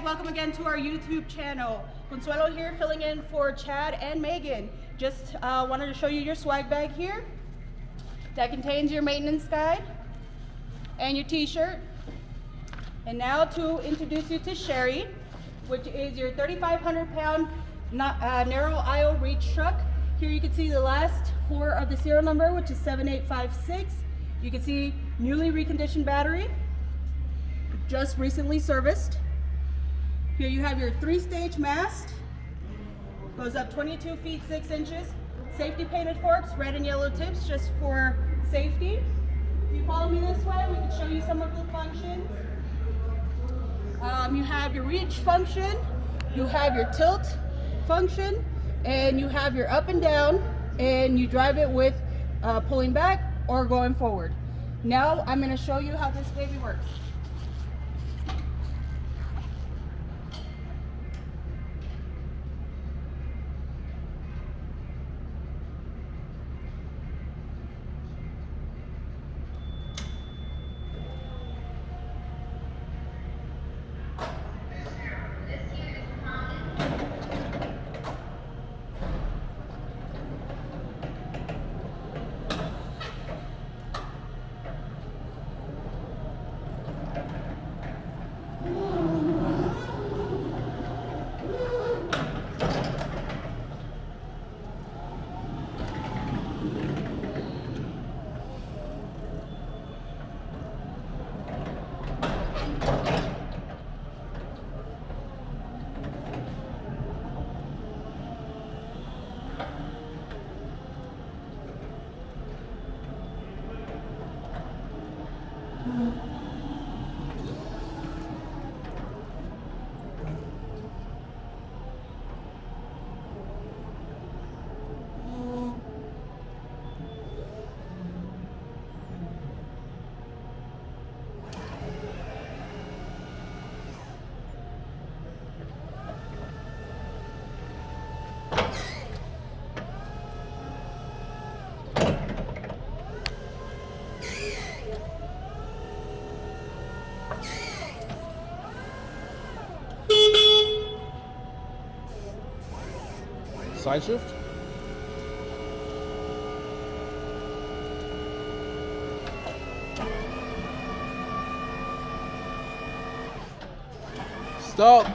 guys, welcome again to our YouTube channel. Consuelo here, filling in for Chad and Megan. Just wanted to show you your swag bag here. That contains your maintenance guide and your t-shirt. And now to introduce you to Sherry, which is your 3,500 pound narrow aisle reach truck. Here you can see the last four of the serial number, which is 7856. You can see newly reconditioned battery, just recently serviced. Here you have your 3-stage mast, goes up 22 feet 6 inches. Safety painted forks, red and yellow tips, just for safety. If you follow me this way, we can show you some of the functions. You have your reach function, you have your tilt function, and you have your up and down, and you drive it with pulling back or going forward. Now I'm going to show you how this baby works. Side shift. Stop.